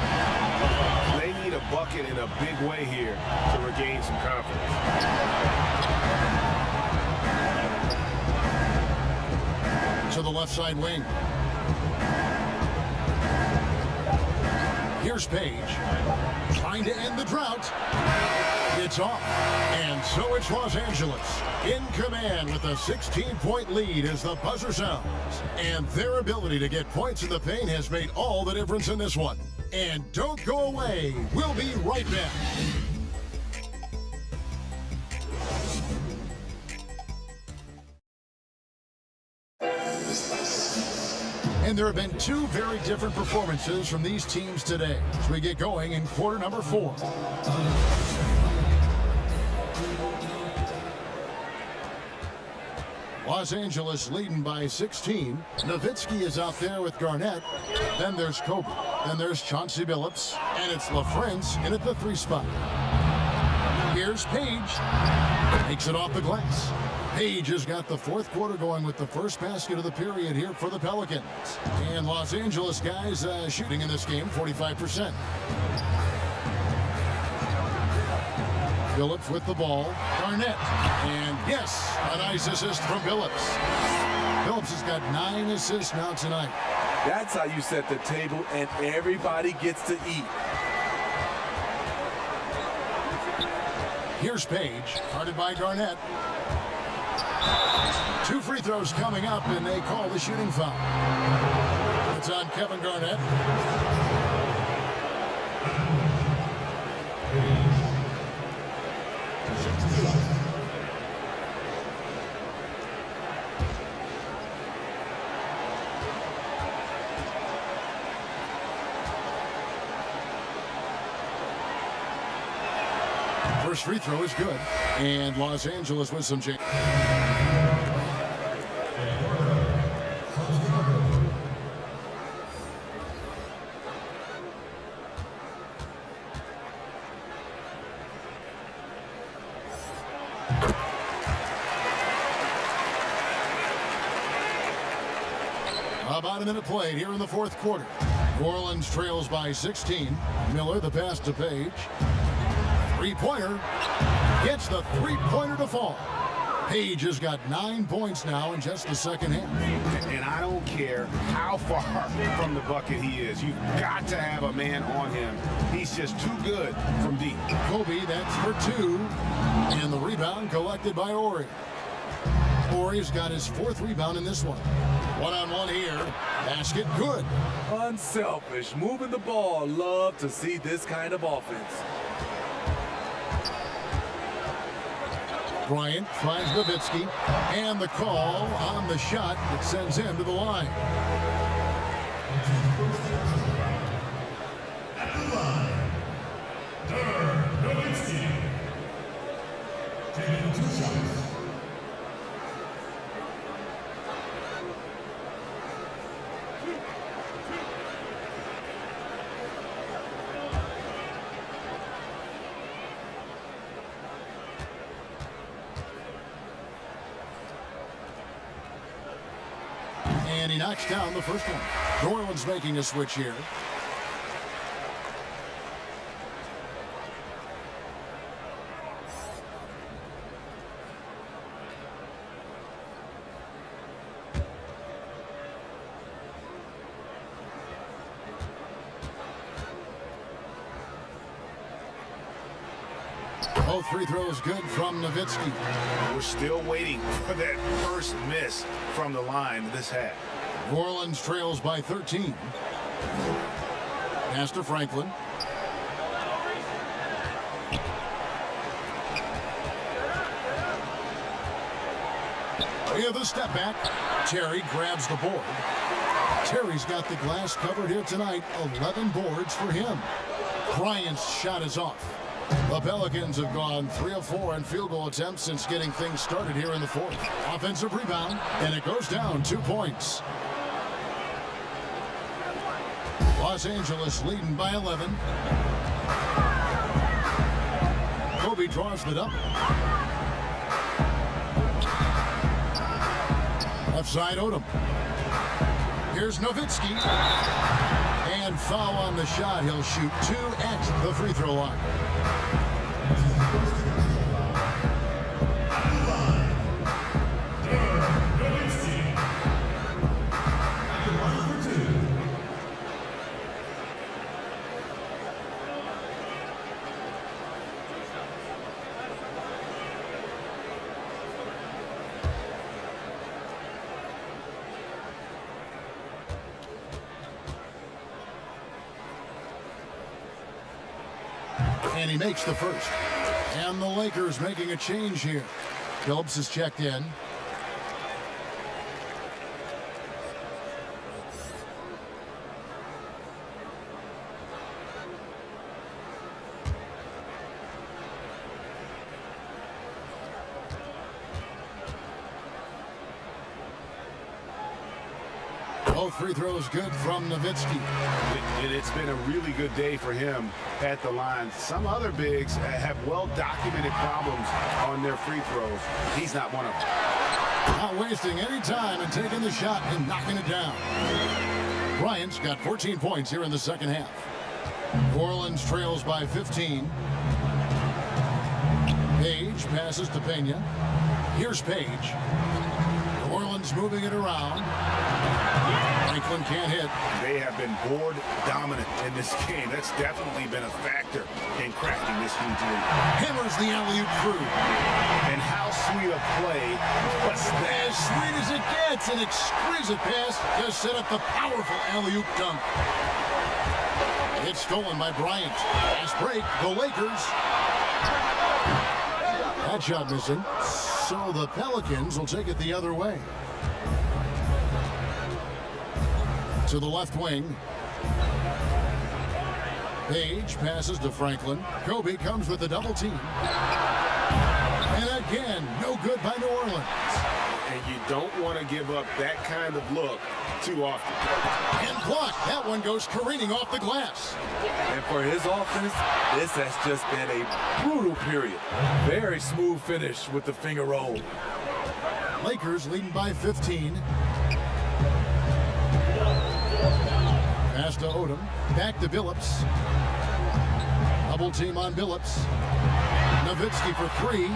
Speaker 2: They need a bucket in a big way here to regain some confidence.
Speaker 1: To the left side wing. Here's Page, trying to end the drought. It's off, and so it's Los Angeles in command with a 16-point lead as the buzzer sounds. And their ability to get points in the paint has made all the difference in this one. And don't go away. We'll be right back. And there have been 2 very different performances from these teams today as we get going in quarter number 4. Los Angeles leading by 16. Nowitzki is out there with Garnett. Then there's Kobe. Then there's Chauncey Billups. And it's LaFrance in at the 3 spot. Here's Page. Takes it off the glass. Page has got the 4th quarter going with the first basket of the period here for the Pelicans. And Los Angeles guys shooting in this game 45%. Billups with the ball. Garnett. And yes, a nice assist from Billups. Billups has got 9 assists now tonight.
Speaker 3: That's how you set the table and everybody gets to eat.
Speaker 1: Here's Page, guarded by Garnett. 2 free throws coming up, and they call the shooting foul. It's on Kevin Garnett. First free throw is good, and Los Angeles with some change. About a minute played here in the 4th quarter. New Orleans trails by 16. Miller, the pass to Page. Three-pointer. Gets the three-pointer to fall. Page has got 9 points now in just the second half.
Speaker 2: And I don't care how far from the bucket he is. You've got to have a man on him. He's just too good from deep.
Speaker 1: Kobe, that's for 2. And the rebound collected by Ori. Ori's got his 4th rebound in this one. One-on-one here. Basket good.
Speaker 3: Unselfish. Moving the ball. Love to see this kind of offense.
Speaker 1: Bryant finds Nowitzki, and the call on the shot that sends him to the line.
Speaker 9: At the line, Nowitzki, taking 2 shots.
Speaker 1: And he knocks down the first one. New Orleans making a switch here. Both free throws good from Nowitzki.
Speaker 2: We're still waiting for that first miss from the line this half.
Speaker 1: New Orleans trails by 13. Pass to Franklin. We have a step back. Terry grabs the board. Terry's got the glass covered here tonight. 11 boards for him. Bryant's shot is off. The Pelicans have gone 3 of 4 in field goal attempts since getting things started here in the 4th. Offensive rebound, and it goes down 2 points. Los Angeles leading by 11. Kobe draws the double. Left side Odom. Here's Nowitzki. And foul on the shot. He'll shoot 2 at the free throw line. And he makes the first. And the Lakers making a change here. Phillips is checked in. Both free throws good from Nowitzki.
Speaker 2: It's been a really good day for him at the line. Some other bigs have well-documented problems on their free throws. He's not one of them.
Speaker 1: Not wasting any time and taking the shot and knocking it down. Bryant's got 14 points here in the second half. New Orleans trails by 15. Page passes to Pena. Here's Page. New Orleans moving it around. Franklin can't hit.
Speaker 2: They have been board dominant in this game. That's definitely been a factor in cracking this huge lead.
Speaker 1: Hammers the alley-oop through.
Speaker 2: And how sweet a play was that?
Speaker 1: As sweet as it gets, an exquisite pass to set up the powerful alley-oop dunk. It's stolen by Bryant. Fast break, the Lakers. That shot missing. So the Pelicans will take it the other way. To the left wing. Page passes to Franklin. Kobe comes with a double team. And again, no good by New Orleans.
Speaker 2: And you don't want to give up that kind of look too often.
Speaker 1: And blocked. That one goes careening off the glass.
Speaker 3: And for his offense, this has just been a brutal period. Very smooth finish with the finger roll.
Speaker 1: Lakers leading by 15. Pass to Odom. Back to Billups. Double team on Billups. Nowitzki for three.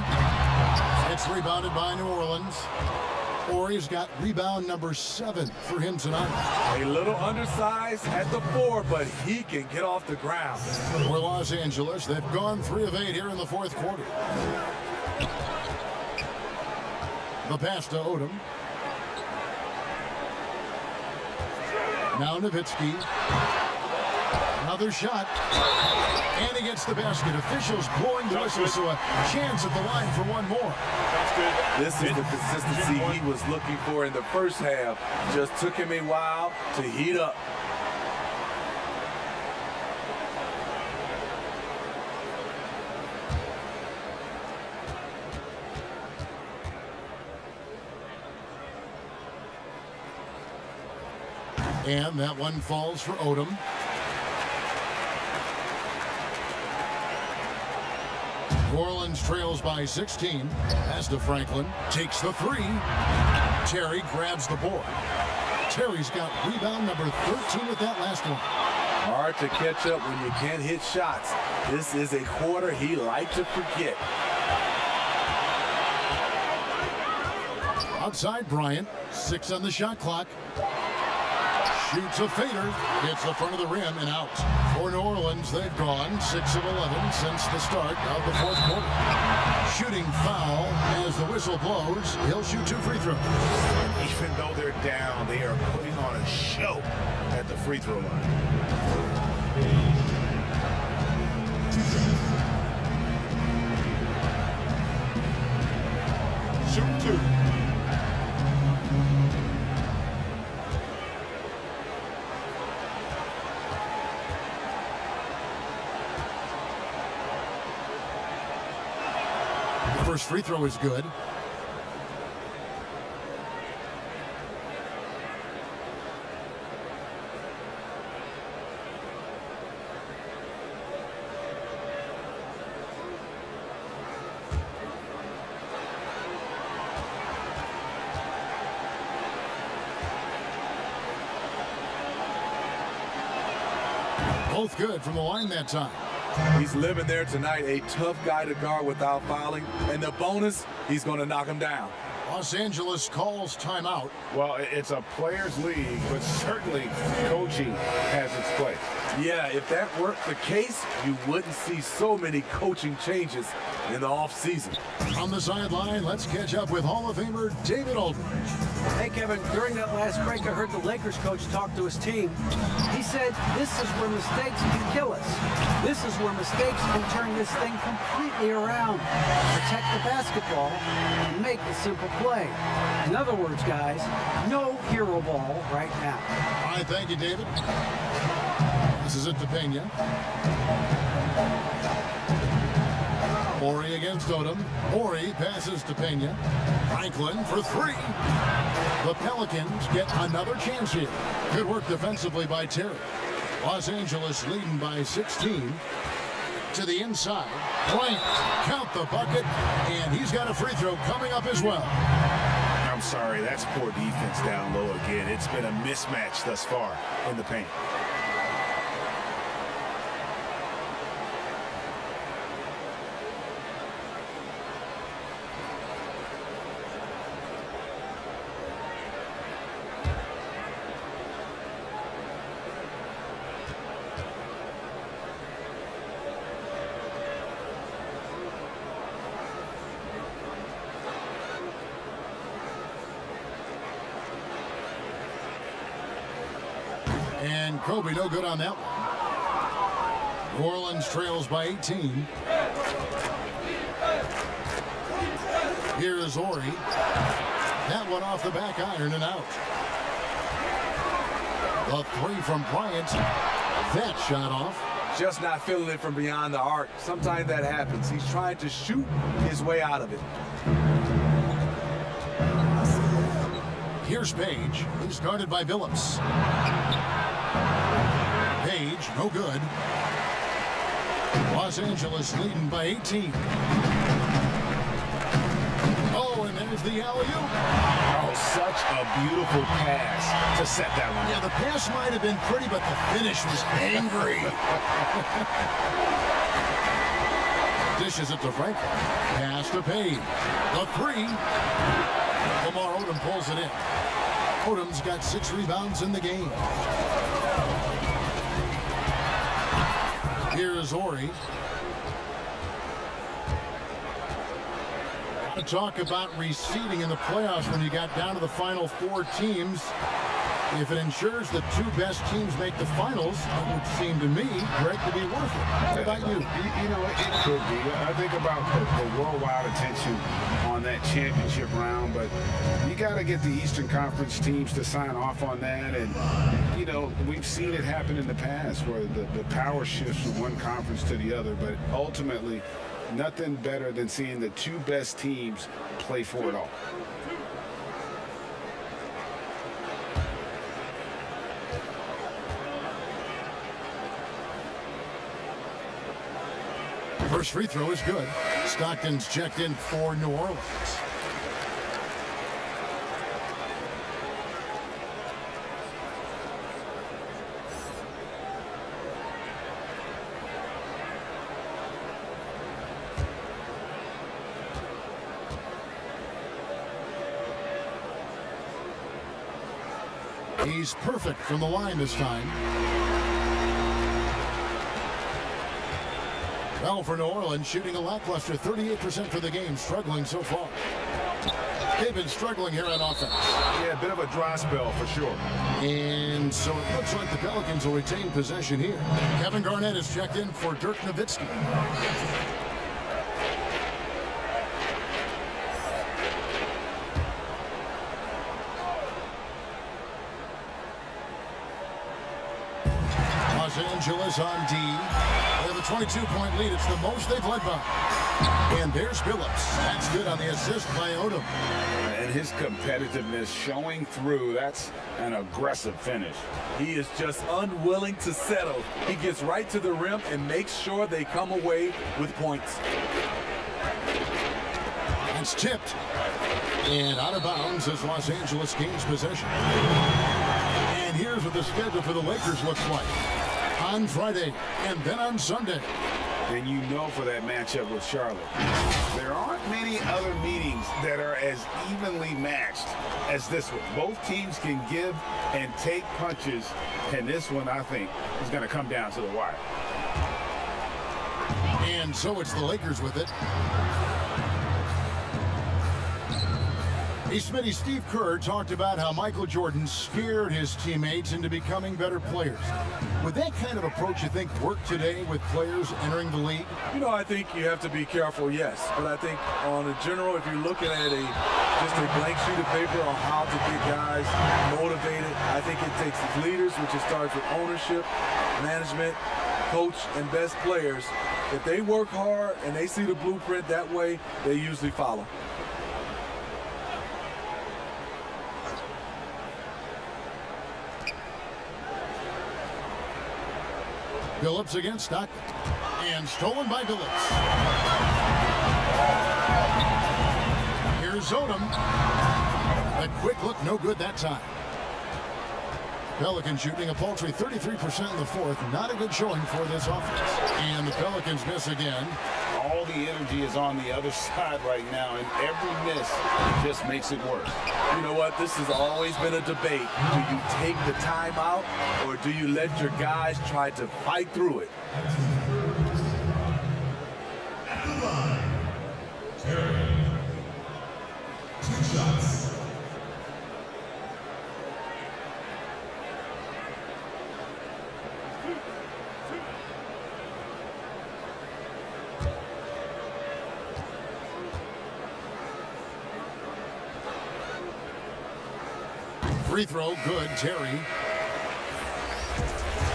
Speaker 1: It's rebounded by New Orleans. Horry's got rebound number 7 for him tonight.
Speaker 3: A little undersized at the 4, but he can get off the ground.
Speaker 1: For Los Angeles, they've gone 3 of 8 here in the fourth quarter. The pass to Odom. Now Nowitzki. Another shot. And he gets the basket. Officials blowing the whistle, so a chance at the line for one more.
Speaker 3: This is the consistency he was looking for in the first half. Just took him a while to heat up.
Speaker 1: And that one falls for Odom. New Orleans trails by 16. Pass to Franklin. Takes the 3. Terry grabs the board. Terry's got rebound number 13 with that last one.
Speaker 3: Hard to catch up when you can't hit shots. This is a quarter he liked to forget.
Speaker 1: Outside Bryant. 6 on the shot clock. Shoots a fader. Hits the front of the rim and out. For New Orleans, they've gone 6 of 11 since the start of the fourth quarter. Shooting foul as the whistle blows. He'll shoot 2 free throws.
Speaker 2: Even though they're down, they are putting on a show at the free throw line.
Speaker 8: Shoot 2.
Speaker 1: First free throw is good. Both good from the line that time.
Speaker 3: He's living there tonight, a tough guy to guard without fouling. And the bonus, he's going to knock him down.
Speaker 1: Los Angeles calls timeout.
Speaker 2: Well, it's a players' league, but certainly coaching has its place.
Speaker 3: Yeah, if that weren't the case, you wouldn't see so many coaching changes in the offseason.
Speaker 1: On the sideline, let's catch up with Hall of Famer David Aldridge.
Speaker 10: Hey, Kevin, during that last break, I heard the Lakers coach talk to his team. He said, this is where mistakes can kill us. This is where mistakes can turn this thing completely around. Protect the basketball and make the simple play. In other words, guys, no hero ball right now.
Speaker 1: All right, thank you, David. This is it to Pena. Morey against Odom. Morey passes to Pena. Franklin for three. The Pelicans get another chance here. Good work defensively by Terry. Los Angeles leading by 16. To the inside. Bryant, count the bucket, and he's got a free throw coming up as well.
Speaker 2: I'm sorry, that's poor defense down low again. It's been a mismatch thus far in the paint.
Speaker 1: And Kobe no good on that one. New Orleans trails by 18. Here is Ori. That one off the back iron and out. The three from Bryant. That shot off.
Speaker 3: Just not feeling it from beyond the arc. Sometimes that happens. He's trying to shoot his way out of it.
Speaker 1: Here's Page. He's guarded by Billups. Page, no good. Los Angeles leading by 18. Oh, and there's the alley-oop.
Speaker 2: Oh, such a beautiful pass to set that one.
Speaker 1: Yeah, the pass might have been pretty, but the finish was angry. Dishes it to Franklin. Pass to Page. The three. Lamar Odom pulls it in. Odom's got 6 rebounds in the game. Here is Ori. To talk about reseeding in the playoffs when you got down to the final 4 teams. If it ensures the 2 best teams make the finals, it would seem to me, Greg, to be worth it. What about you?
Speaker 2: You know, it could be. I think about the worldwide attention on that championship round, but you got to get the Eastern Conference teams to sign off on that. And, you know, we've seen it happen in the past where the power shifts from one conference to the other, but ultimately, nothing better than seeing the 2 best teams play for it all.
Speaker 1: First free throw is good. Stockton's checked in for New Orleans. He's perfect from the line this time. Well, for New Orleans, shooting a lackluster 38% for the game, struggling so far. They've been struggling here on offense.
Speaker 2: Yeah, a bit of a dry spell for sure.
Speaker 1: And so it looks like the Pelicans will retain possession here. Kevin Garnett is checked in for Dirk Nowitzki. Los Angeles on D. They have a 22-point lead. It's the most they've led by. And there's Billups. That's good on the assist by Odom.
Speaker 2: And his competitiveness showing through. That's an aggressive finish.
Speaker 3: He is just unwilling to settle. He gets right to the rim and makes sure they come away with points.
Speaker 1: It's tipped. And out of bounds as Los Angeles gains possession. And here's what the schedule for the Lakers looks like. On Friday and then on Sunday.
Speaker 2: And you know for that matchup with Charlotte, there aren't many other meetings that are as evenly matched as this one. Both teams can give and take punches, and this one, I think, is going to come down to the wire.
Speaker 1: And so it's the Lakers with it. Hey, Smitty, Steve Kerr talked about how Michael Jordan scared his teammates into becoming better players. Would that kind of approach, you think, work today with players entering the league?
Speaker 3: You know, I think you have to be careful, yes. But I think on a general, if you're looking at just a blank sheet of paper on how to get guys motivated, I think it takes leaders, which it starts with ownership, management, coach, and best players If they work hard and they see the blueprint that way, they usually follow.
Speaker 1: Phillips against Stockton. And stolen by Phillips. Here's Odom. A quick look, no good that time. Pelicans shooting a paltry 33% in the fourth. Not a good showing for this offense. And the Pelicans miss again.
Speaker 2: All the energy is on the other side right now, and every miss just makes it worse.
Speaker 3: You know what? This has always been a debate. Do you take the timeout, or do you let your guys try to fight through it?
Speaker 9: At the line, Terry. 2 shots.
Speaker 1: Free throw, good, Terry.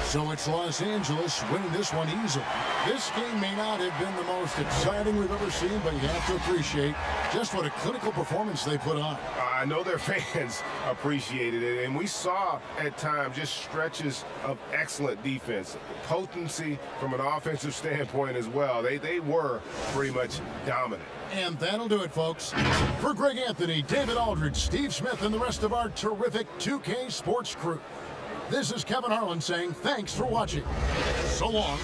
Speaker 1: So it's Los Angeles winning this one easily. This game may not have been the most exciting we've ever seen, but you have to appreciate just what a clinical performance they put on.
Speaker 2: I know their fans appreciated it, and we saw at times just stretches of excellent defense, potency from an offensive standpoint as well. They were pretty much dominant.
Speaker 1: And that'll do it, folks. For Greg Anthony, David Aldridge, Steve Smith, and the rest of our terrific 2K Sports crew, this is Kevin Harlan saying thanks for watching. So long.